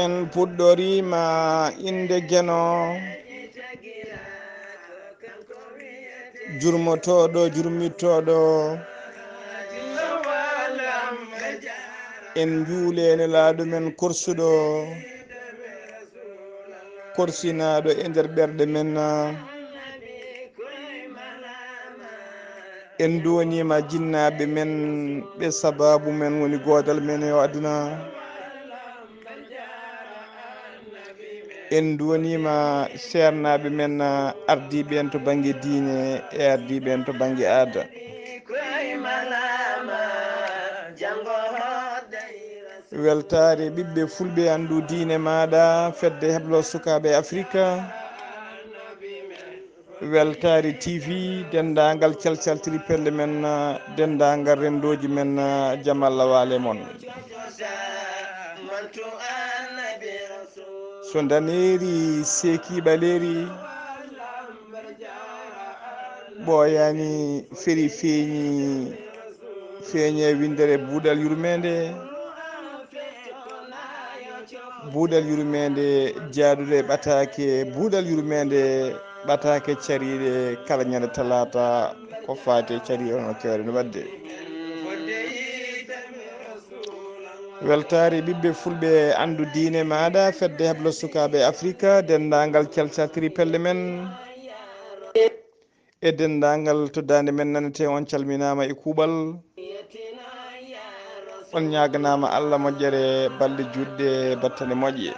en puɗɗorima inde jeno jurmotoɗo jurmittoɗo en juulene laaɗu men korsuɗo korsinaɗo e nder ɓerɗe men en duwanima jinnaɓe men ɓe sababu men woni godal men e aduna en duwanima sernaɓe men ardiɓe en to banggue diine e ardiɓe en to banggue aada weltare ɓiɓɓe fulɓe andu diine maɗa fedde heblo sukaɓe afrique weltare tv dendagal calcaltiri pelle men dendagal rendoji men jaam Allah waale moon so daneri seki ɓaleri ɓoyani feri feeñe windere buuɗal yurmeende buuɗal yurmeende jaadude ɓataake buuɗal yurmeende ɓataake cariiɗe kala ñande talata ko faati carii ono kewre no wadde weltare ɓiɓɓe fulɓe andu diine maɗa fedde heblo sukaɓe afrique dendagal calcatiri pelle men e dendagal to dande men nanete on calminama e kuuɓal on ñaganama Allah moƴƴere balɗe juɗɗe battane moƴƴe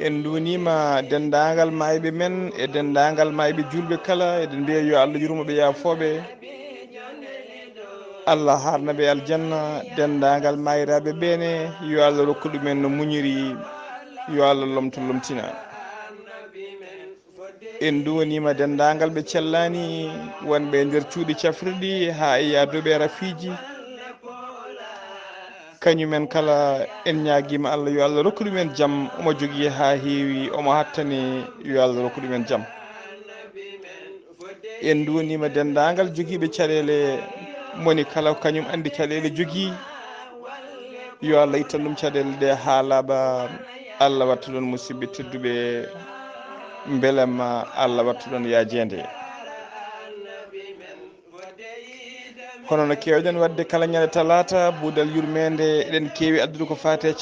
en dunima dendagal mayɓe men e dendagal mayɓe julɓe kala eɗen mbiya yo Allah yurmoɓe yafoɓe Allah harnaɓe aljanna dendagal mayiraɓe ɓene yo Allah rokku ɗumen no muñiri yo Allah lomto lomtina en duwanima dendagal ɓe cellani wonɓe nder cuuɗi cafrirɗi ha e yadoɓe rafiji kañumen kala en ñaguima Allah yo Allah rokku ɗumen jaam omo jogui ha heewi omo hattani yo Allah rokku ɗumen jaam en duwanima dendagal joguiɓe caɗele moni kala kañum andi caɗele jogui yo Allah ittan ɗum caɗele ɗe ha laaɓa Allah watta ɗon musidɓe tedduɓe beelema Allah watta ɗon yajede kono no kewɗen wadde kala ñande talata buuɗal yurmede eɗen keewi addude ko fate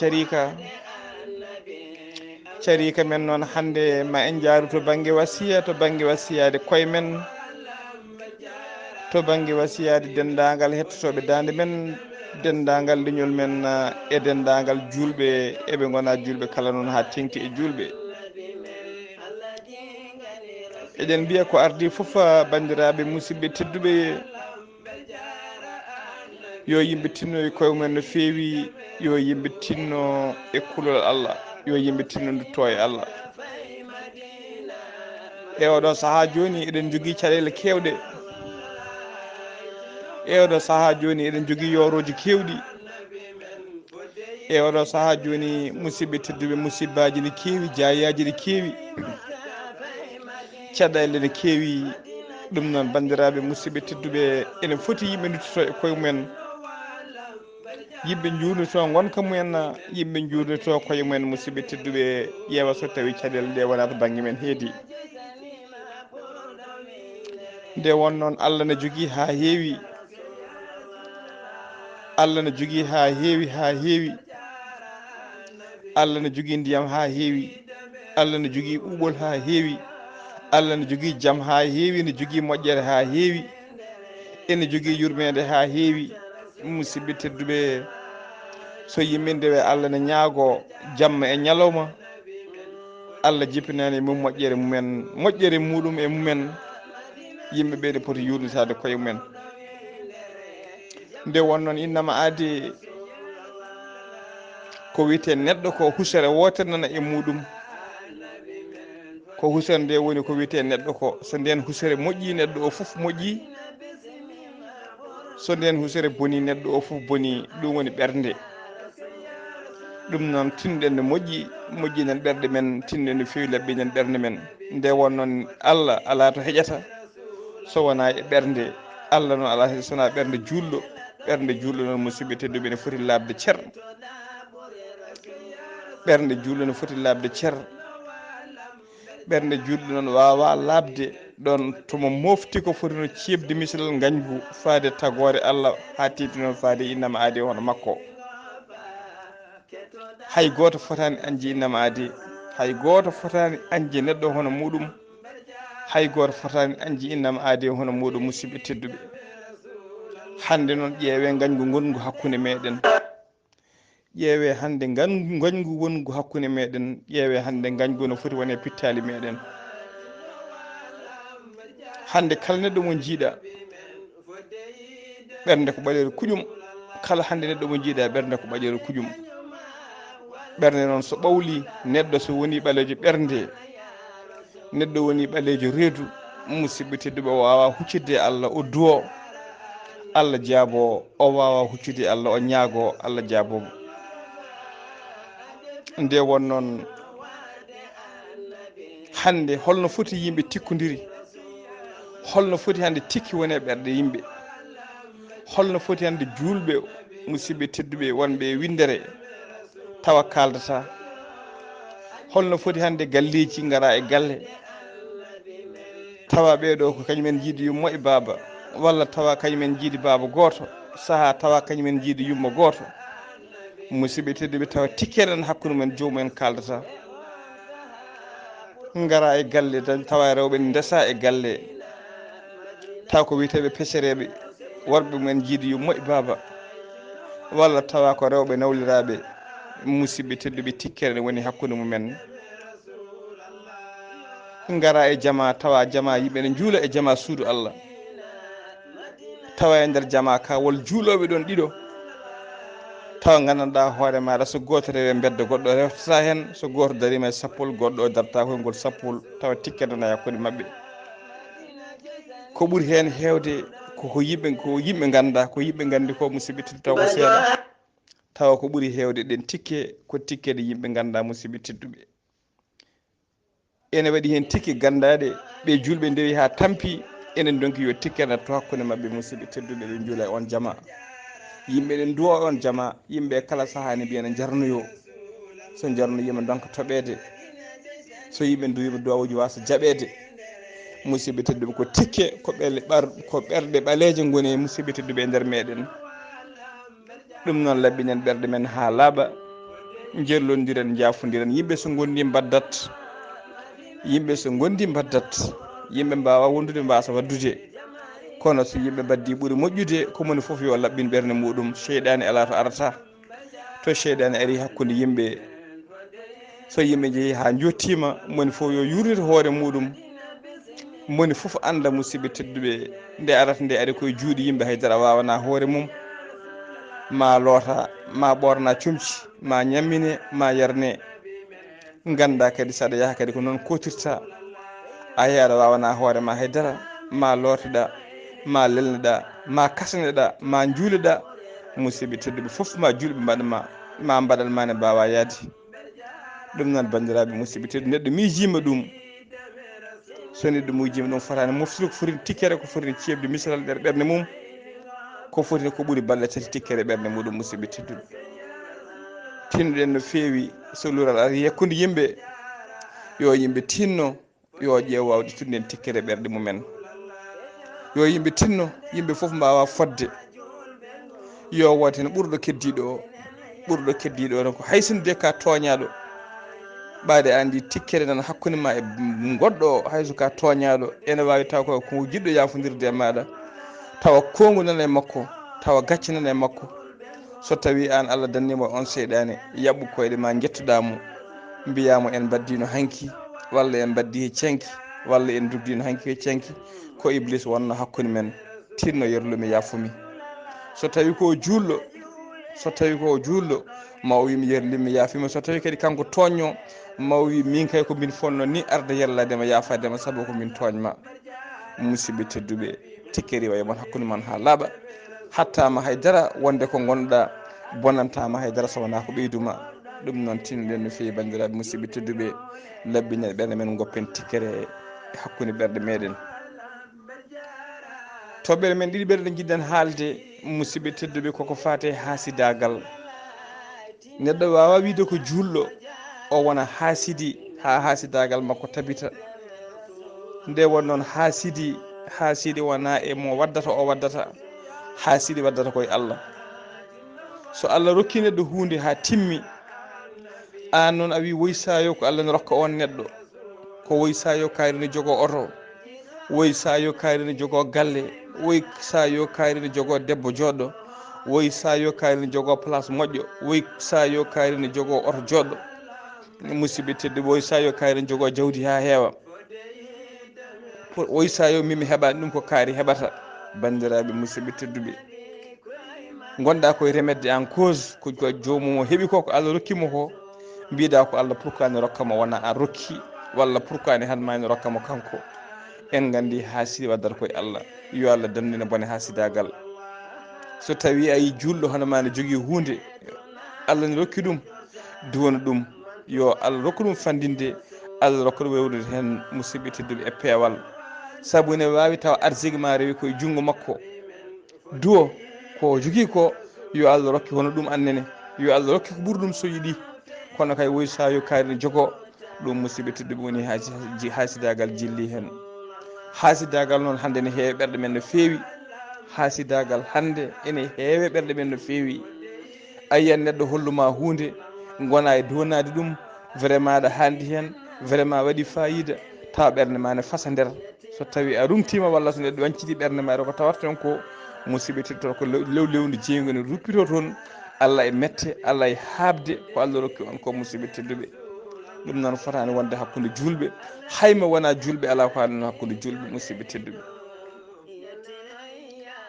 cariika men noon hannde ma en jaaru to banggue wasiya to banggue wasiyade koye men to banggue wasiyade dendagal hettotoɓe dande men dendagal leñol men e dendagal julɓe eɓe gona julɓe kala noon ha tengti e julɓe eɗen mbiya ko ardi foof bandiraɓe musidɓe tedduɓe yo yimɓe tinno e koye mumen no feewi yo yimɓe tinno e kulol Allah yo yimɓe tinno dutto e Allah e oɗo saaha joni eɗen jogui caɗele kewɗe e oɗo saaha joni eɗen jogui yoroji kewɗi e oɗo saaha joni musidɓe tedduɓe musibbaji ne keewi jayaji ne keewi caɗele ne keewi ɗum noon bandiraɓe musidɓe tedduɓe ene foti yimɓe duttoto e koye mumen yimɓe jurnito gonka mumen yimɓe jurnito koye mumen musidɓe tedduɓe ƴeewa so tawi caɗele ɗe wona to banggue men heedi nde won noon Allah ne jogui ha heewi Allah ne jogui ha heewi Allah ne jogui ndiyam ha heewi Allah ne jogui ɓuuɓol ha heewi Allah ne jogui jaam ha heewi ne jogui moƴƴere ha heewi ene jogui yurmede ha heewi musidɓe tedduɓe so yimɓe ndewe Allah ne ñaago jamma e ñalawma Allah jippinani e mum moƴƴere muɗum e mumen yimɓeɓe ne poti yurnitade koye mumen nde won noon innama aadi ko wiyete neɗɗo ko husere wotere nana e muɗum. ko husere nde woni ko wiyete neɗɗo ko, so nden husere moƴƴi neɗɗo o fof moƴƴi, so nden husere boni neɗɗo o fof boni. ɗum woni ɓernde. ɗum noon tinɗen no moƴƴi moƴƴinen ɓerɗe men, tinɗen no fewi labbinen ɓernde men. nde won noon Allah ala to heƴata so wona e ɓernde. Allah noon ala heƴata sowona ɓernde julɗo. ɓernde julɗo noon musidɓe tedduɓe ne foti labde cer. ɓernde julɗo ne foti labde cer. ɓernde julɗo noon wawa labde ɗon tomo mofti ko foti no cebde misalal gañgu faade tagore Allah ha titi noon faade innama aade hono makko. hay goto fotani anje innama aade. hay goto fotani anje neɗɗo hono muɗum. hay goto fotani anje innama aade hono muɗum. musidɓe tedduɓe, hande noon ƴeewe gañgu gongu hakkude meɗen. ƴeewe hande gañgu wongu hakkude meɗen. ƴeewe hande gañgu no foti wone pittali meɗen. hande kala neɗɗo mo jiiɗa ɓernde ko ɓaleero kuƴum. kala hande neɗɗo mo jiiɗa ɓernde ko ɓaleero kuƴum. ɓernde noon so ɓawli neɗɗo so woni ɓaleejo ɓernde, neɗɗo woni ɓaleejo reedu, musidɓe tedduɓe, o wawa huccidde Allah o duwo Allah jaabo. o wawa huccude Allah o ñaago Allah jaabomo. nde won noon hande holno foti yimɓe tikkodiri, holno foti hande tikki wone ɓerɗe yimɓe, holno foti hande julɓe musidɓe tedduɓe wonɓe windere tawa kaldata, holno foti hande galleji gara e galle tawa ɓeɗo ko kañumen jiidi yummo e baaba, walla tawa kañumen jiidi baaba goto, saaha tawa kañumen jiidi yummo goto. musidɓe tedduɓe tawa tikkeɗen hakkude men jomumen kaldata. gara e galle tawa rewɓe ndesa e galle, taw ko wiyeteɓe pesereɓe worɓe mumen jiidi yummo e baaba, walla tawa ko rewɓe nawliraɓe. musidɓe tedduɓe tikkere woni hakkude mumen. gara e jama tawa jama yimɓe ne juula e jama suudu Allah, tawa e nder jama ka wol juuloɓe ɗon ɗiɗo, tawa gandanɗa hoore maɗa so goto rewe bedda goɗɗo reftata hen, so goto darima e sappol goɗɗo o darta koyngol sappol, tawa tikkedana hakkude mabɓe. ko ɓuuri hen hewde koko yimɓe ganda, ko yimɓe gandi ko musidɓe teddu taw ko seeɗa. tawa ko ɓuuri hewde ɗen tikke ko tikkede yimɓe ganda. musidɓe tedduɓe, ene waɗi hen tikke gandade ɓe julɓe ndewi ha tampi, enen donki yo tikke natto hakkude mabɓe. musidɓe tedduɓe, ɓe juula e on jama. yimɓe ɗen duwo on jama. yimɓe kala saaha ne mbiyana jarnoyo, so jarnoyima donc toɓede, so yimɓe duwima duwawuji wasa jaɓede. musidɓe tedduɓe, ko tikke ko ɓerɗe ɓaleeje goni musidɓe tedduɓe e nder meɗen. ɗum noon labbinen ɓerɗe men ha laaɓa, jellodiren, jafodiren. yimɓe so gondi mbaddat, yimɓe so gondi mbaddat, yimɓe mbawa wondude mbasa waddude. kono so yimɓe mbaddi ɓuuri moƴƴude, komoni foof yo laɓɓin ɓerde muɗum. cheyɗani ala to arata. to cheyɗani ari hakkude yimɓe, so yimɓe jeehi ha jottima, moni foof yo yurnito hoore muɗum. moni foof anda musidɓe tedduɓe, nde arata nde ari koye juuɗe yimɓe, haydara wawana hoore mum. ma loota, ma ɓorna comci, ma ñammine, ma yarne. ganda kadi saɗa yaaha kadi ko noon kotirta. a yeehi aɗa wawana hoorema haydara, ma looteɗa, ma lelneɗa, ma kasneɗa, ma juuleɗa. musidɓe tedduɓe, foof ma julɓe mbaɗma, ma mbaɗanma ne mbawa yaade. ɗum noon bandiraɓe musidɓe tedduɓe, neɗɗo miijima ɗum, so neɗɗo miijima ɗum fotani moftude ko foti tikkere, ko foti cebde misalal nder ɓerde mum, ko foti ko ɓuuri balɗe tati tikkere ɓerde muɗum. musidɓe tedduɓe, tinnoɗen no fewi so luural ari yakkude yimɓe, yo yimɓe tinno yo ƴeew wawde tuden tikkere ɓerde mumen. yo yimɓe tinno, yimɓe foof mbawa fodde. yo wood hen ɓurɗo keddiɗo o. ɓurɗo keddiɗo o ko haysinde ka toñaɗo, ɓaade andi tikkere nan hakkude ma e goɗɗo o, hayso ka toñaɗo. ene wawi taw ko jiɗɗo yafodirde e maɗa, tawa kongu nan e makko, tawa gacce nan e makko. so tawi an Allah dannimo on seyɗane, yaɓɓu koyɗe ma jettuɗamo, mbiyamo en baddino hanki, walla en baddi he cenki, walla en duddino hanki he cenki, ko Iblis wonno hakkude men. tinno yerlumi yafumi. so tawi ko julɗo, ma o wi mi yerlimi yaafima so tawi kadi kanko toñño ma o wi min kay ko min fonno ni arde yalladema yaafadema saabu ko min toñma. musidɓe tedduɓe tikkeri wayi mon hakkude man ha laaɓa hattama haydara wonde ko gonɗa bonantama haydara so wona ko ɓeyduma. ɗum noon tinnoɗen no fewi bandiraɓe musidɓe tedduɓe labbinen ɓerde men goppen tikkere hakkude ɓerɗe meɗen. toɓɓere men ɗiɗi ɓerɗe jiɗɗen haalde musidɓe tedduɓe koko fate haasidagal. neɗɗo wawa wiide ko julɗo o wona haasidi ha haasidagal makko tabita. nde won noon haasidi wona e mo waddata o waddata, haasidi waddata koye Allah. so Allah rokki neɗɗo hunde ha timmi, an noon a wi woy sayo ko Allah ne rokka on neɗɗo, ko woy sayo kaari ne jogo oto, woy sayo kaari ne jogo galle, woy sayo kaari ne jogo debbo joɗɗo, woy sayo kaari ne jogo place moƴƴo, woy sayo kaari ne jogo oto joɗɗo. musidɓe tedduɓe woy sayo kaari ne jogo jawdi ha heewa, woy sayo mimi heɓani ɗum ko kaari heɓata. bandiraɓe musidɓe tedduɓe gonɗa koye remedde en cause ko jomum o heeɓi ko Allah rokkimo ko, mbiɗa ko Allah pourquoi ne rokkamo wona an rokki, walla pourquoi ne hanma ne rokkamo kanko. en gandi haasidi waddata koye Allah. yo Allah dandine bone haasidagal. so tawi a yi julɗo hono ma ne jogui hunde Allah ne rokki ɗum, duwona ɗum yo Allah rokku ɗum fandinde, Allah rokka ɗum wewnude hen musidɓe tedduɓe e peewal. saabu ne wawi taw arsigi ma rewi koye junggo makko, duwo ko jogui ko yo Allah rokki hono ɗum annene, yo Allah rokki ko ɓuuri ɗum so yiɗi. kono kay woy sayo kaari ne jogo ɗum musidɓe tedduɓe woni haasidagal jilli hen. haasidagal noon hande ne heewi ɓerɗe men no fewi. haasidagal hande ene heewe ɓerɗe men no fewi. ayiyan neɗɗo holluma hunde gona e donade ɗum vraiment aɗa handi hen, vraiment waɗi fayida, tawa ɓerde ma ne fasa nder. so tawi a rumtima walla so neɗɗo wanciti ɓerde ma ko tawata ton ko musidɓe tedduto ko lewlewdu jeygu ne ruppito toon. Allah e mette, Allah e habde ko Allah rokki on ko musidɓe tedduɓe. ɗum noon fotani wonde hakkude julɓe, hayma wona julɓe ala ko haalno hakkude julɓe musidɓe tedduɓe.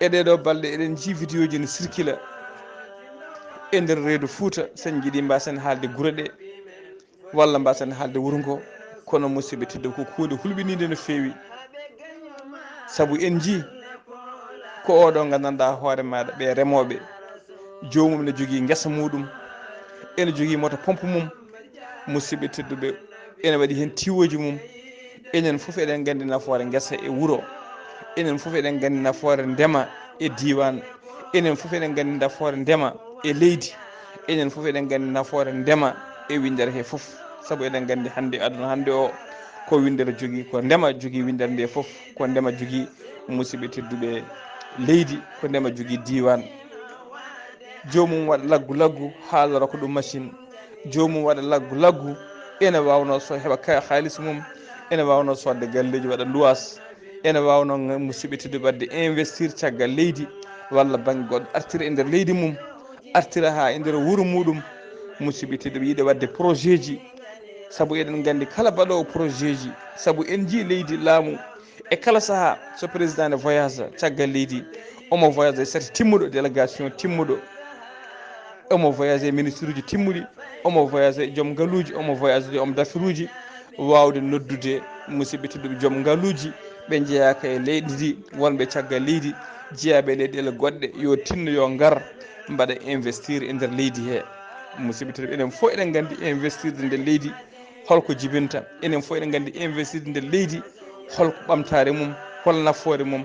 e ɗeɗo balɗe eɗen ji vidéo ji ne circula e nder reedu Fouta. sen jiiɗi mbasen haalde guure ɗe walla mbasen haalde wuuro ngo, kono musidɓe tedduɓe ko hunde hulɓinide no fewi. saabu en ji ko oɗo gandanɗa hoore maɗa ɓe remoɓe, jomum ne jogui guesa muɗum, ene jogui moto pompe mum. musidɓe tedduɓe ene waɗi hen tiwoji mum. enen foof eɗen gandi nafoore guesa e wuuro, enen foof eɗen gandi nafoore ndema e diwan, enen foof eɗen gandi nafoore ndema e leydi, enen foof eɗen gandi nafoore ndema e windere he foof. saabu eɗen gandi hande aduna hande o ko windere jogui, ko ndema jogui windere nde foof, ko ndema jogui musidɓe tedduɓe leydi, ko ndema jogui diwan. jomum waɗa laggu haala rokka ɗum machine, jomum waɗa laggu ene wawno so heeɓa haalis mum, ene wawno sodde galleji waɗa luwas, ene wawno musidɓe tedduɓe wadde investir caggal leydi, walla banggue goɗɗo artira e nder leydi mum, artira ha e nder wuuro muɗum. musidɓe tedduɓe yiiɗe wadde projet ji, saabu eɗen gandi kala mbaɗowo projet ji, saabu en ji leydi laamu e kala saaha so président ne voyage caggal leydi, omo voyage sati timmuɗo délégation timmuɗo, omo voyage e ministre uji timmuɗi, omo voyage e joom ngaaluji, omo voyage e homme d'affaires uji, wawde noddude musidɓe tedduɓe joom ngaaluji ɓe jeeyaka e leydi ndi, wonɓe caggal leydi jeeyaɓe leyɗele goɗɗe yo tinno yo ngar mbaɗa investir e nder leydi he. musidɓe tedduɓe enen fof eɗen gandi investirde nder leydi holko jibinta, enen fof eɗen gandi investirde nder leydi holko ɓamtare mum, hol nafoore mum.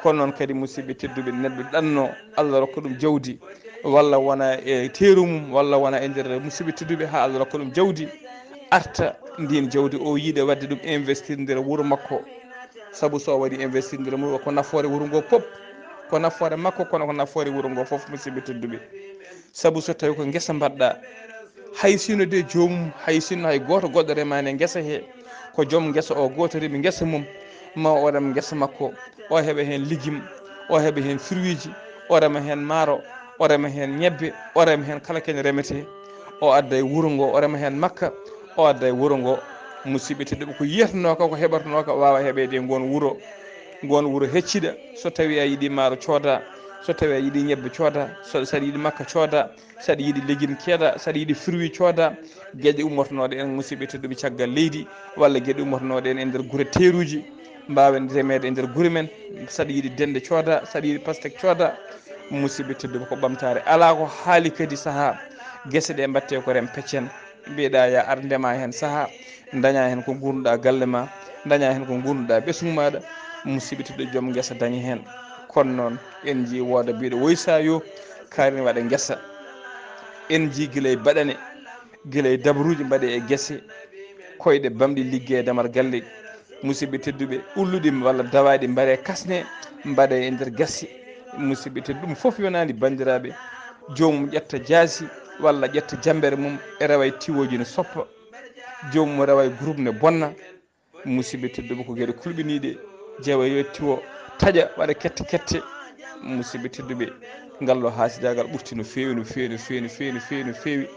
kono noon kadi musidɓe tedduɓe neɗɗo ɗanno Allah rokka ɗum jawdi, walla wona e teeru mum, walla wona e nder musidɓe tedduɓe ha Allah rokka ɗum jawdi, arta ndin jawdi o yiiɗe wadde ɗum investir nder wuuro makko. saabu so waɗi investir nder wuuro ko nafoore wuuro ngo fof, ko nafoore makko, kono ko nafoore wuuro ngo fof musidɓe tedduɓe. saabu so tawi ko guesa mbaɗɗa, hay sino de jomum, hay sinno hay goto goɗɗo remani e guesa he, ko joom guesa o goto reemi guesa mum, ma o rem guesa makko, o heeɓa hen lijum, o heeɓa hen fruit ji, o rema hen maaro, o rema hen ñebbe, o rema hen kala kene remete, o adda e wuuro ngo, o rema hen makka, o adda e wuuro ngo. musidɓe tedduɓe ko yiyatanoka ko heɓatanoka wawa heeɓede e ngon wuuro hecciɗa. so tawi a yiiɗi maaro cooda, so tawi a yiiɗi ñebbe cooda, saɗa yiiɗi makka cooda, saɗa yiiɗi légume keeɗa, saɗa yiiɗi fruit cooda. gueɗe ummotonoɗe en musidɓe tedduɓe caggal leydi, walla gueɗe ummotonoɗe en e nder guure teruji mbawen remede e nder guure men. saɗa yiiɗi dende cooda, saɗa yiiɗi pastèque cooda, musidɓe tedduɓe ko ɓamtare ala ko haali. kadi saaha guese ɗe mbatte ko rem peccen, mbiyeɗa ya ar ndema hen saaha daña hen ko gurnuɗa galle ma, daña hen ko gurnuɗa ɓesgu maɗa, musidɓe tedduɓe joom guesa dañi hen. kono noon en jii wooda mbiɗo woysa yo kaari waɗa guesa, en jii guilay baɗane, guilay dabruji mbaɗe e guese, koyɗe bamɗi liggue e damar galle. musidɓe tedduɓe ulluɗi walla dawaɗi mbaɗe kasne mbaɗe e nder gasse. musidɓe tedduɓe ɗum foof yonani bandiraɓe, jomum ƴetta jaasi walla ƴetta jambere mum e rewa e tiwoji ne soppa, jomum rewa e groupe ne bonna. musidɓe tedduɓe ko gueɗe kulɓiniɗe, jeewa yo tiwo taƴa waɗa kette kette. musidɓe tedduɓe ngallo haasidagal ɓurti no fewi no fewi no fewi no fewi no fewi no fewi.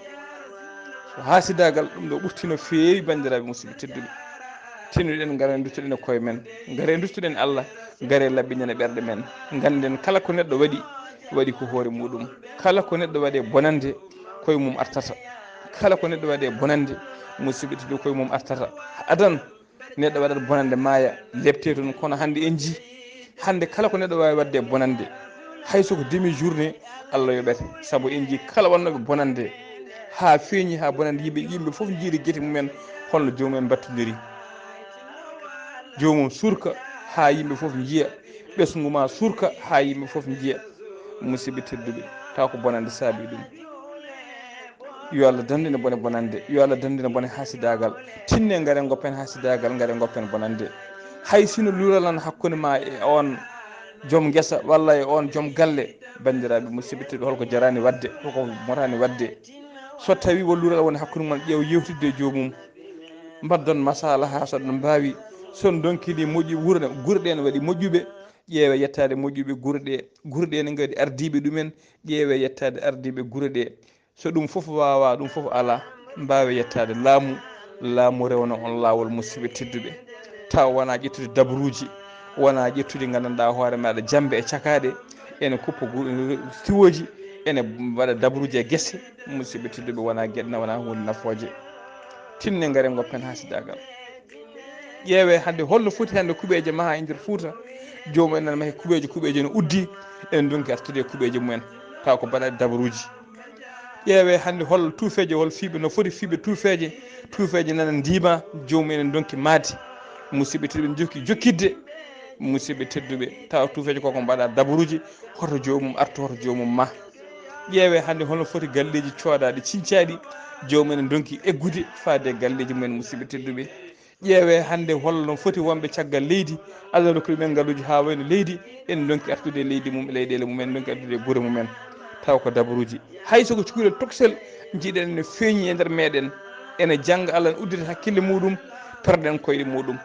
so haasidagal ɗum ɗo ɓurti no fewi bandiraɓe musidɓe tedduɓe, tinnuɗen gaare duttoɗen e koye men, gaare duttoɗen Allah, gaare laɓɓinen e ɓerɗe men. ganden kala ko neɗɗo waɗi ko hoore muɗum, kala ko neɗɗo waɗe bonande koye mum artata, kala ko neɗɗo waɗe bonande musidɓe tedduɓe koye mum artata. adan neɗɗo waɗat bonande maaya lebte toon. kono hannde en jii hannde kala ko neɗɗo wawi wadde bonande, haysoko demi journée Allah yoɓete. saabu en jii kala wannoɓe bonande ha feeñi, ha bonande yimɓe foof jiiri guete mumen holno jomumen battodiri. jomum surka ha yimɓe foof jiiya, ɓesgu ma surka ha yimɓe foof jiiya. musidɓe tedduɓe taw ko bonande saabi ɗum. yo Allah dandine bone bonande, yo Allah dandine bone hasidagal. tinne gaare goppen hasidagal, gaare goppen bonande. hay sino luralan hakkude ma e on joom guesa walla e on joom galle, bandiraɓe musidɓe tedduɓe holko jarani wadde, holko motani wadde. so tawi wo luural woni hakkude mon, ƴeew yewtidde e jomum, mbaddon masala ha so ɗum mbawi. son donkini moƴƴi guure ɗe ne waɗi moƴƴuɓe, ƴeewe yettade moƴƴuɓe guure ɗe ne gadi ardiɓe ɗumen, ƴeewe yettade ardiɓe guure ɗe. so ɗum foof wawa, ɗum foof ala, mbawe yettade laamu rewna on lawol musidɓe tedduɓe. taw wona ƴettude dabruji, wona ƴettude gandanɗa hoore maɗa jambe e cakaɗe, ene kuppa tiwoji, ene waɗa dabruji e guese. musidɓe tedduɓe wona gueɗe, wona hunde nafoje. tinne gaare goppen hasidagal. ƴeewe hande holno foti hande kuuɓeje maaha e nder Fouta, jomum en maahi kuuɓeje ne uddi, enen donki artude e kuuɓeje mumen taw ko mbaɗa dabruji. ƴeewe hande hol tuufeje, hol fiiɓe no foti fiiɓe tuufeje nana ndima, jomum enen donki maade. musidɓe tedduɓe jokki jokkidde, musidɓe tedduɓe taw tuufeje koko mbaɗa dabruji, hoto jomum artu, hoto jomum ma. ƴeewe hande holno foti galleji coodaɗi cincaɗi, jomum enen donki eggude faade e galleji mumen. musidɓe tedduɓe ƴeewe hande holno foti wonɓe caggal leydi, Allah rokki ɗumen ngalluji ha wayno leydi, en donki artude e leydi mum, leyɗele mumen, donki artude e guure mumen taw ko dabruji. hay soko cukalel tokosel jiiɗen ene feeñi e nder meɗen, ene jangga Allah ne uddita hakkille muɗum, perɗen koyɗe muɗum.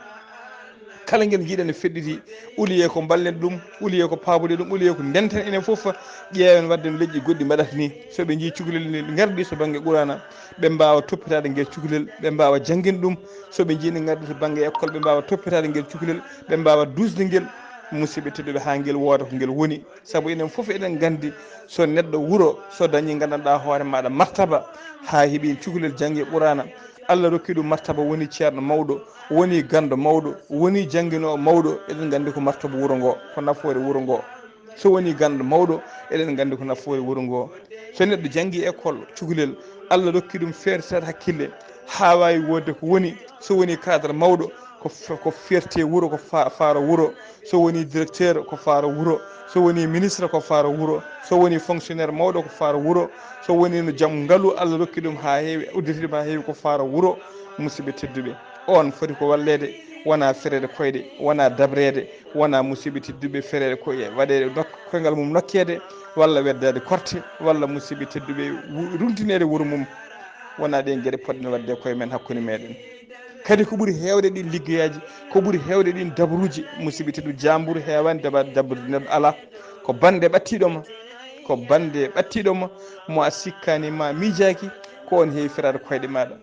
kala guel jiiɗen feɗɗiti uliye ko ballen ɗum, uliye ko paabude ɗum, uliye ko ndenten enen foof ƴeewen wadde no leƴƴi goɗɗi mbaɗata ni. soɓe jii cukalel ni garɗi so banggue qurana, ɓe mbawa toppitade nguel cukalel, ɓe mbawa jangguinde ɗum. soɓe jiini garɗi to banggue école, ɓe mbawa toppitade nguel cukalel, ɓe mbawa dusde nguel. musidɓe tedduɓe ha nguel wooda ko nguel woni. saabu enen foof eɗen gandi so neɗɗo wuuro so dañi gandanɗa hoore maɗa martaba, ha heeɓi cukalel janggue qurana, Allah rokki ɗum martaba, woni ceerno mawɗo, woni gando mawɗo, woni jangguinowo mawɗo, eɗen gandi ko martaba wuuro ngo, ko nafoore wuuro ngo. so woni gando mawɗo, eɗen gandi ko nafoore wuuro ngo. so neɗɗo janggui école cukalel, Allah rokki ɗum feeretade hakkille ha wawi wodde ko woni. so woni cadre mawɗo, ko fierté wuuro, ko faaro wuuro. so woni directeur ko faaro wuuro. so woni ministre ko faaro wuuro. so woni fonctionnaire mawɗo ko faaro wuuro. so woni no jaam ngaalu Allah rokki ɗum ha heewi, udditidum ha heewi ko faaro wuuro. musidɓe tedduɓe on foti ko wallede, wona ferede koyɗe, wona dabrede, wona musidɓe tedduɓe ferede koye waɗede koyngal mum nokkede, walla weddade korte, walla musidɓe tedduɓe runtinede wuuro mum. wona ɗen gueɗe poɗɗen wadde koye men hakkude meɗen. kadi ko ɓuuri hewde ɗin liggeyaji, ko ɓuuri hewde ɗin dabruji, musidɓe tedduɓe jamburu hewani dabrude neɗɗo ala. ko bande ɓattiɗoma, ko bande ɓattiɗoma, mo a sikkani ma miijaki, ko on heewi firade koyɗe maɗa.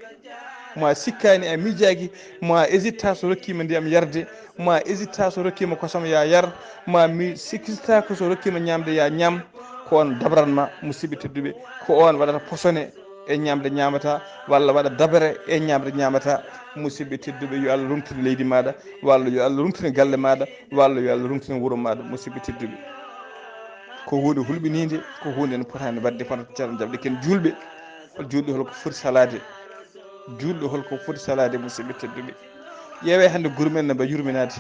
mo a sikkani a miijaki, mo a hésita so rokkima ndiyam yarde, ma hésita so rokkima kosam ya yar, ma mi sikkita ko so rokkima ñamde ya ñam, ko on dabranma musidɓe tedduɓe, ko on waɗata posone e ñamde ñamata, walla waɗa dabere e ñamde ñamata. musidɓe tedduɓe, yo Allah rumtini leydi maɗa, walla yo Allah rumtini galle maɗa, walla yo Allah rumtini wuuro maɗa. musidɓe tedduɓe, ko hunde hulɓinide, ko hunde ne potani wadde kono ceerno jaɓɗe ken julɓe. julɗo holko foti salade, julɗo holko foti salade. musidɓe tedduɓe, ƴeewe hannde gurumen no mba yurminade,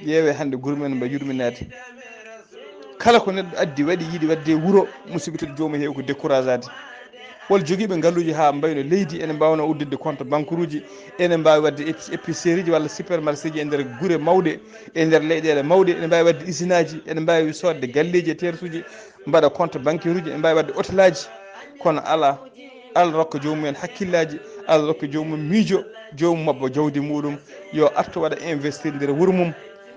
ƴeewe hannde gurumen no mba yurminade. kala ko neɗɗo addi waɗi yiiɗi wadde wuuro, musidɓe tedduɓe, jomum heewi ko découragé ade. wol jogiiɓe ngalluji ha mbayno leydi, ene mbawno uddide compte banque uji, ene mbawi wadde épicerie ji walla supermarché ji e nder guure mawɗe, e nder leyɗele mawɗe, ene mbawi wadde usine aji, ene mbawi sodde galleji e tersuji, mbaɗa compte bancaire uji, ene mbawi wadde hôtel aji. kono ala, Allah rokka jomumen hakkillaji, Allah rokka jomum miijo, jomum mabba jawdi muɗum, yo artu waɗa investir nder wuuro mum,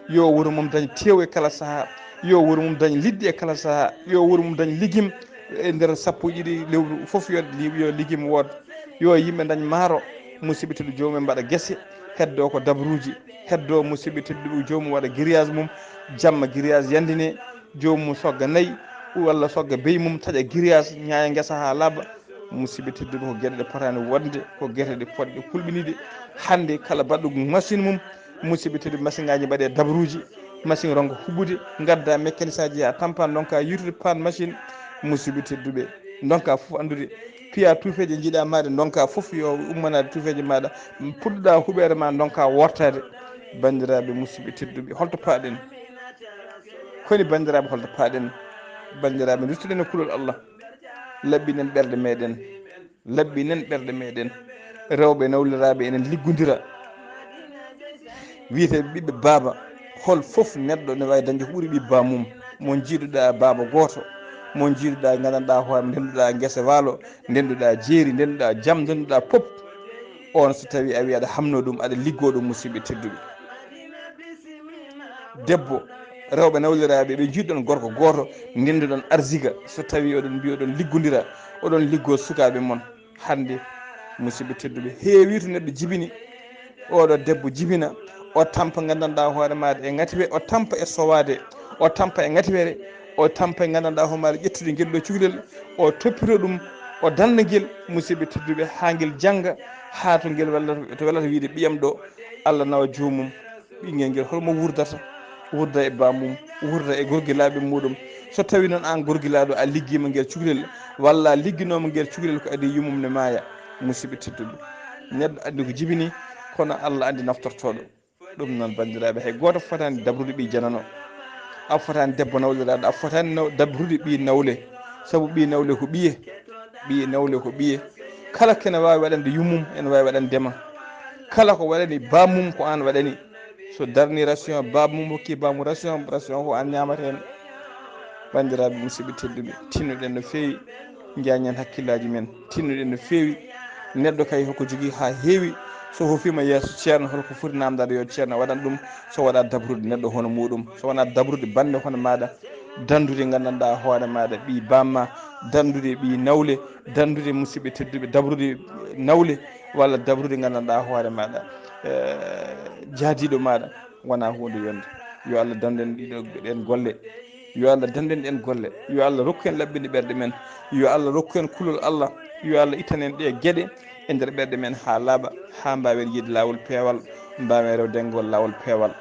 yo wuuro mum daña tew e kala saaha, yo wuuro mum daña liɗɗi e kala saaha, yo wuuro mum daña liggim e nder sappo ɗiɗi lewru foof. yo liggima wooda, yo yimɓe dañ maaro. musidɓe tedduɓe, jomum mbaɗa guese, heddo ko dabruji, heddo musidɓe tedduɓe, jomum waɗa grillage mum, jamma grillage yandine, jomum sogga nayyi walla sogga beey mum, taƴa grillage, ñaaya guesa ha labba. musidɓe tedduɓe, ko gueɗe ɗe potani wonde, ko gueɗe ɗe poɗɗe kulɓinide. hande kala baɗɗo machine mum, musidɓe tedduɓe, machine ngaji mbaɗe dabruji, machine ronga huɓude, gadda mécanique aji ha tampan donka yitude pan machine. musidɓe tedduɓe, donka foof andude piya tuufeje jiiɗa maɗe, donka foof yo ummanade tuufeje maɗa, puɗɗoɗa huɓere ma donka wortade. bandiraɓe musidɓe tedduɓe, holto paaɗen, koni bandiraɓe holto paaɗen. bandiraɓe duttuɗen e kulol Allah, laɓɓinen ɓerɗe meɗen, laɓɓinen ɓerɗe meɗen. rewɓe nawliraɓe enen liggodira, wiyete ɓiɓɓe baaba. hol foof neɗɗo ne wawi dañde ko ɓuuri ɓiɓɓe ba mum. mo jiiɗuɗa baaba goto, mo jiiɗuɗa gandanɗa hoore, ndenduɗa guesa waalo, ndenduɗa jeeri, ndenduɗa jaam, ndenduɗa pop. on so tawi a wi aɗa hamno ɗum, aɗa liggo ɗum, musidɓe tedduɓe. debbo, rewɓe nawliraɓe ɓe jiiɗɗon gorko goto, ndenduɗon arsiga. so tawi oɗon mbi oɗon liggodira, oɗon liggo sukaɓe moon. hande musidɓe tedduɓe, heewi to neɗɗo jibini, oɗo debbo jibina, o tampa gandanɗa hoore maɗa e ngatiwe, o tampa e sowade, o tampa e ngatiwere, o tampa e gandanɗa hoore maɗa ƴettude guel ɗo cukalel, o toppito ɗum, o danda guel. musidɓe tedduɓe, ha guel jangga, ha to guel to welata wiide ɓiyam ɗo, Allah nawa jomum ɓinguel nguel holmo wurdata, wurda e bamum, wurda e gorguilaɓe muɗum. so tawi noon an gorguilaɗo a liggima guel cukalel, walla ligguinoma guel cukalel, ko adi yummum ne maaya. musidɓe tedduɓe, neɗɗo andi ko jibini, kono Allah andi naftortoɗo. ɗum noon bandiraɓe, hay goto fotani dabrude ɓi janano, a fotani debbo nawliraɗo, a fotani dabrude ɓi nawle, saabu ɓi nawle ko ɓiye, ɓi nawle ko ɓiye. kala kene wawi waɗande yummum, ene wawi waɗandema. kala ko waɗani bamum, ko an waɗani. so darni ration, bamum hokki bamum ration, ration ko an ñamata hen. bandiraɓe musidɓe tedduɓe, tinnoɗen no fewi, jañen hakkillaji men, tinnoɗen no fewi. neɗɗo kay hoko jogui ha heewi, so hofima yeeso ceerno holko foti namdade, yo ceerno waɗan ɗum. so waɗa dabrude neɗɗo hono muɗum, so wona dabrude bande hono maɗa, dandude gandanɗa hoore maɗa ɓi bamma, dandude ɓi nawle, dandude musidɓe tedduɓe, dabrude nawle, walla dabrude gandanɗa hoore maɗa jaadiɗo maɗa, wona hunde yonde. yo Allah dandu en ɗen golle, yo Allah dandu en ɗen golle, yo Allah rokku en laɓɓinde ɓerɗe men, yo Allah rokku en kulol Allah, yo Allah ittan en ɗe gueɗe e nder ɓerɗe men ha laaɓa, ha mbawen yiide lawol peewal, mbawen rewde ngol lawol peewal.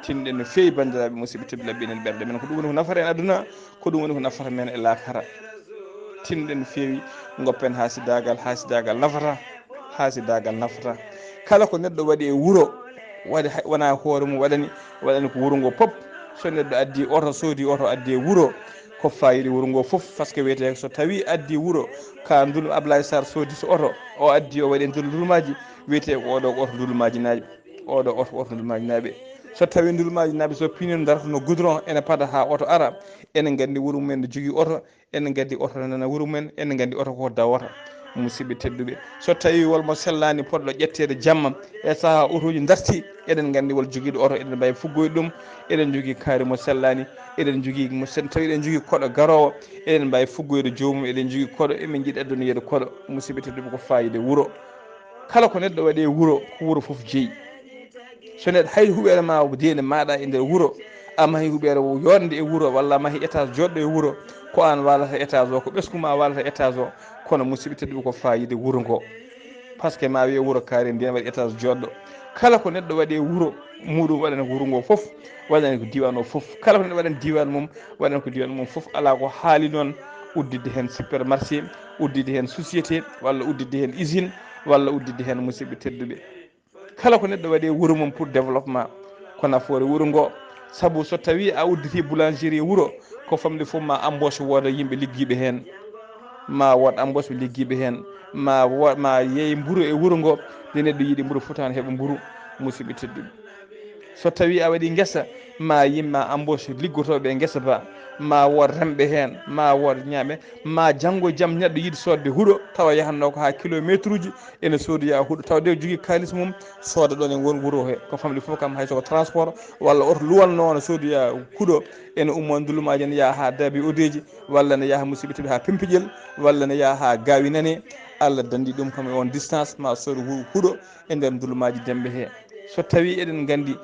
tinɗen no fewi bandiraɓe musidɓe tedduɓe, laɓɓinen ɓerɗe men, ko ɗum woni ko nafata en aduna, ko ɗum woni ko nafata men e lakara. tinɗen no fewi, goppen hasidagal, hasidagal nafata, hasidagal nafata. kala ko neɗɗo waɗi e wuuro, waɗi wona hoore mum waɗani, waɗani ko wuuro ngo pop. so neɗɗo addi oto, soodi oto addi e wuuro, ko fayide wuuro ngo foof. par ce que wiyete so tawi addi wuuro, ka ndul Ablaye Sarr soodi so oto, o addi o waɗi nder ndulmaji, wiyete ko oɗo oto ndulmaji naaɓe, oɗo oto ndulmaji naaɓe. so tawi ndulmaji naaɓe so pinino darata no goudron, ene paada ha oto ara, enen gandi wuuro mumen ne jogui oto, enen gandi oto nana wuuro mumen, enen gandi oto ko dawata. musidɓe tedduɓe, so tawi wolmo sellani poɗɗo ƴettede jamma e saaha otoji darti, eɗen gandi wol joguiɗo oto, eɗen mbawi fuggoyde ɗum, eɗen jogui kaari mo sellani, eɗen jogui mo sen tawi eɗen jogui koɗo garowo, eɗen mbawi fuggoyde jomum, eɗen jogui koɗo, emin jiiɗi adduno yeedo koɗo. musidɓe tedduɓe, ko fayide wuuro. kala ko neɗɗo waɗi e wuuro, ko wuuro foof jeeyi. so neɗɗo hay huɓere ma deende maɗa e nder wuuro a mahi huɓere yonde e wuuro walla mahi étage joɗɗo e wuuro ko an walata étage o ko ɓeskuma walata étage o kono musidɓe tedduɓe ko fayide wuuro ngo par ce que ma wiye wuuro kaari ndiyan waɗi étage joɗɗo kala ko neɗɗo waɗi e wuuro muɗum waɗane ko wuuro ngo foof waɗane ko diwan o foof kala ko neɗɗo waɗane diwan mum waɗane ko diwan mum foof ala ko haali noon uddidde hen supermarché uddidde hen société walla uddidde hen usine walla uddidde hen musidɓe tedduɓe kala ko neɗɗo waɗi e wuuro mum pour développement ko nafoore wuuro ngo saabu so tawi a udditi boulangerie e wuuro ko famde fof ma embauche wooda yimɓe liggiɓe hen ma wod embauche ɓe liggiɓe hen ma yeey mburu e wuuro ngo nde neɗɗo yiiɗi mburu fotani heeɓa mburu musidɓe tedduɓe so tawi a waɗi guesa ma yimma embauche liggotoɓe e guesa ba ma wod remɓe hen ma wod ñaaɓe ma janggo e jaam neɗɗo yiiɗi sodde huuɗo tawa yahanno ko ha kilométre uji ene soodoya huuɗo tawa de jogui kalis mum sooda ɗon e won wuuro he ko famɗi foof kam hay soko transport walla oto luwanno no soodoya huuɗo ene ummo ndulumaji ne yaaha ha daabi odeji walla ne yaaha musidɓe tedduɓe ha Pempiƴel walla ne yaaha ha Gawi Nane Allah dandi ɗum kam e on distance ma sooda huuɗo e nder ndulumaji dembe he so tawi eɗen gandi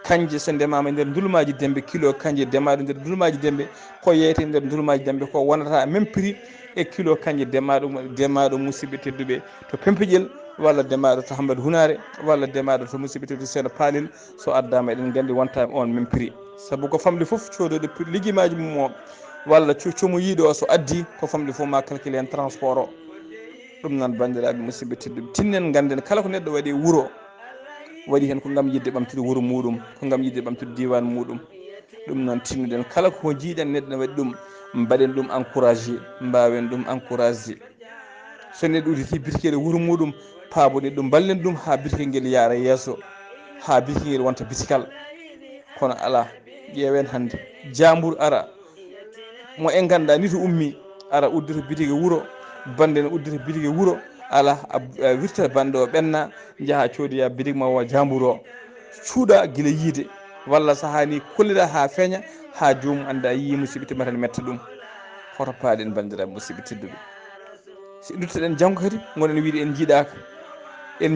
kanje so ndemama e nder ndulumaji dembe kilo kanje ndemaɗo nder ndulumaji dembe ko yeyete e nder ndulumaji dembe ko wonata même prix e kilo kanje ndemaɗo musidɓe tedduɓe to Pempiƴel walla ndemaɗo to Hammadou Hunare walla ndemaɗo to musidɓe tedduɓe Seeno Palel so addama eɗen gandi wonta on même prix saabu ko famɗi foof codoɗo lijumaji mum o walla como yiiɗo o so addi ko famɗi foof ma calculé en transport o ɗum noon bandiraɓe musidɓe tedduɓe tinnen ganden kala ko neɗɗo waɗi wuuro waɗi hen ko gam yidde ɓamtude wuuro muɗum ko gam yidde ɓamtude diwan muɗum ɗum noon tinnuɗen kala ko jiiɗen neɗɗo ne waɗi ɗum mbaɗen ɗum encouragé mbawen ɗum encouragé so neɗɗo udditi bitikiɗe wuuro muɗum paaboɗe ɗum ballen ɗum ha bitikel nguel yaara yesso ha bitikel nguel wonta bitikal kono ala ƴeewen hannde jambour ara mo en ganduɗa ni to ummi ara uddita bitike wuuro bande ne uddita bitike wuuro ala a wirta bande o ɓenna jaaha coodiya bitik ma o jambour o cuuɗa guila yiide walla sahani kollira ha feeña ha jomum anda yi musidɓe timmata ne metta ɗum hoto paaɗen bandiraɓe musidɓe tedduɓe si duttoɗen janggo kadi gonen wiide en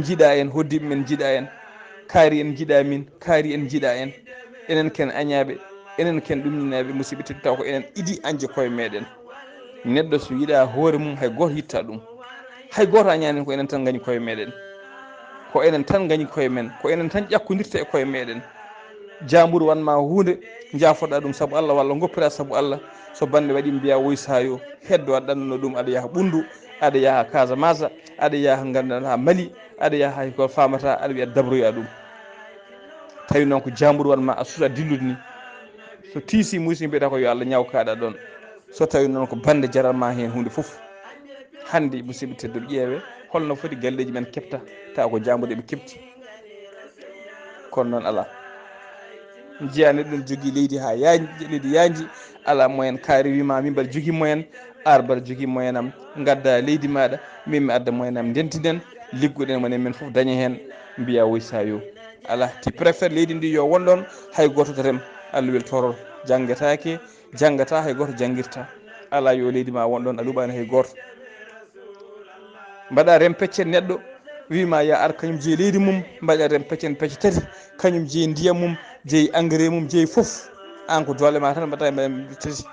jiiɗa en hoddiɓe men jiiɗa en kaari en jiiɗa min kaari en jiiɗa en enen ken añaɓe enen ken ɗumninaɓe musidɓe teddu taw ko enen iidi anje koye meɗen neɗɗo so yiiɗa hoore mum hay goto yitta ɗum hay goto añanen ko enen tan gañi koye meɗen ko enen tan gañi koye men ko enen tan ƴakkodirta e koye meɗen jambour wanma hunde jafoɗa ɗum saabu Allah walla goppira saabu Allah so bande waɗi mbiya woy sayo heddo aɗa ɗannono ɗum aɗa yaaha ɓundu aɗa yaaha Casamance aɗa yaaha ganduɗa ha Mali aɗa yaaha hay ko famata aɗa wiya dabroya ɗum tawi noon ko jambour wanma a suuɗa dillude ni so tiisi musi mbiyata ko yo Allah ñawkaɗa ɗon so tawi noon ko bande jaranma hen hunde foof hande musidɓe tedduɓe ƴeewe holno foti galleji men kepta taw ko jambour eɓe kepti kono noon ala jiya neɗɗo ne jogui leydi ha yaaji leydi yaaji ala moyen kaari wima min mbaɗa jogui moyen ar mbaɗa jogui moyen am gadda leydi maɗa min mi adda moyen am ndentinen liggoɗen monen men foof daña hen mbiya woy sayo ala ti préfére leydi ndi yo wonɗon hay goto to rem Allah weltoro janggetake janggata hay goto janguirta ala yo leydi ma wonɗon a luɓani hay goto mbaɗa rem pecce neɗɗo wima ya ar kañum jeeyi leydi mum mbaɗa rem peccen pecce tati kañum jeeyi ndiyam mum jeeyi engrais mum jeeyi foof an ko doole ma tan mbaɗa tati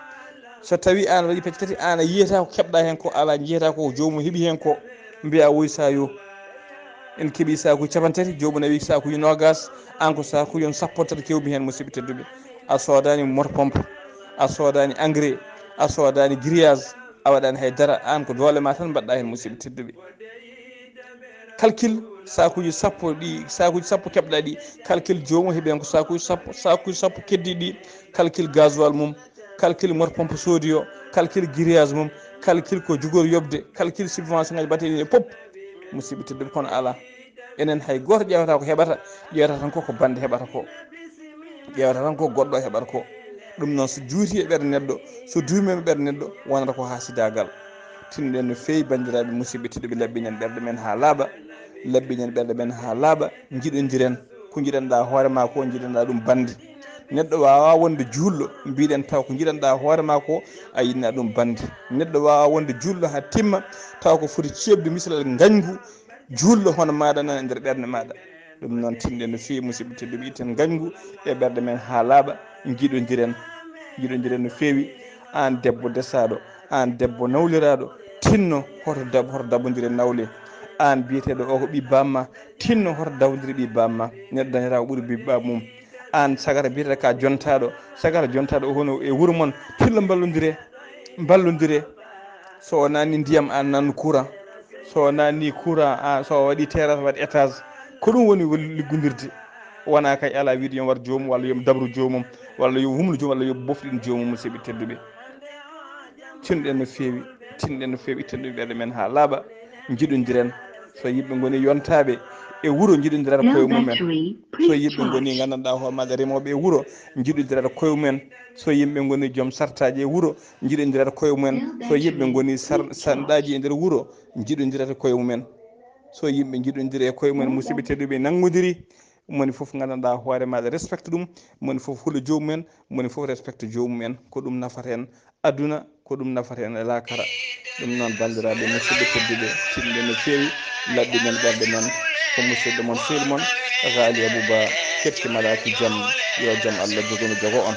so tawi an waɗi pecce tati an a yiyata ko keɓɗa hen ko ala jiyata ko jomum heeɓi hen ko mbiya woy sayo en keeɓi sakuji capantati jomum nawi sakuji nogas an ko sakuji on sappo tati kewmi hen musidɓe tedduɓe a sodani moto pompe a sodani engrais a sodani grillage a waɗani haydara an ko doole ma tan mbaɗɗa hen musidɓe tedduɓe calcul sakuji sappo ɗi sakuji sappo keɓɗa ɗi calcul jomum heeɓi hen ko sakuji sappo keddiɗi calcul gasoil mum calcul moto pompe soodi o calcul grillage mum calcul ko jogori yobde calcul subvention ngaji mbaɗeɗi e pop musidɓe tedduɓe kono ala enen hay goto ƴewata ko heɓata ƴewata tan koko bande heɓata ko ƴewata tan ko goɗɗo heɓata ko ɗum noon so juuti e ɓerde neɗɗo so duumima ɓerde neɗɗo wonata ko hasidagal tinɗen no fewi bandiraɓe musidɓe tedduɓe laɓɓinen ɓerde men ha laaɓa laɓɓinen ɓerde men ha laaɓa jiɗodiren ko jiɗanɗa hoorema ko jiɗanɗa ɗum bande neɗɗo wawa wonde julɗo mbiɗen taw ko jiɗanɗa hoorema ko a yinna ɗum bande neɗɗo wawa wonde julɗo ha timma taw ko foti cebde misalal gañgu julɗo hono maɗa nan e nder ɓerde maɗa ɗum noon tinɗe no feewi musidɓe tedduɓe itten gañgu e ɓerɗe men ha laaɓa jiɗodiren no feewi. An debbo desaɗo, an debbo nawliraɗo, tinno hoto dabodiri nawle. An biyeteɗo o ko ɓi bamma, tinno hoto dawdiri ɓi bamma. Neɗɗo dañata ko ɓuuri ɓi bamum. An sagata biyeteɗo ka jontaɗo, sagata jontaɗo o hono e wuuro moon, tillo ballodire. So o nanni ndiyam an nanno courant, so o nanni courant so waɗi terrasse waɗi étage, ko ɗum woni liggodirde. Wona kay ala wiide yom war jomum walla yomi dabru jomum walla yo humnu jomum walla yo bofɗin jomum. Musidɓe tedduɓe tinɗen no feewi itten ɗum ɓerɗe men ha laaɓa, jiɗodiren. So yimɓe goni yontaɓe e wuuro jiɗodirata koye mumen. So yimɓe goni gandanɗa hoore maɗa remoɓe e wuuro jiɗodirata koye mumen. So yimɓe goni joom sartaji e wuuro jiɗodirata koye mumen. So yimɓe goni sanɗaji e nder wuuro jiɗodirata koye mumen. So yimɓe jiɗodiri e koye mumen. Musidɓe tedduɓe nanggodiri, moni foof gandanɗa hoore maɗa respecte ɗum, moni foof huula jomumen, moni foof respecte jomumen. Ko ɗum nafata en aduna, ko ɗum nafata en e lakara. ɗum noon bandiraɓe musidɓe tedduɓe tinɗe no feewi labɓi men ɓerɗe men ko musidɗo moon sehil moon Ghalii Abuu Bah ketti malaki jaam. Yo jaam Allah jogomi jogo on.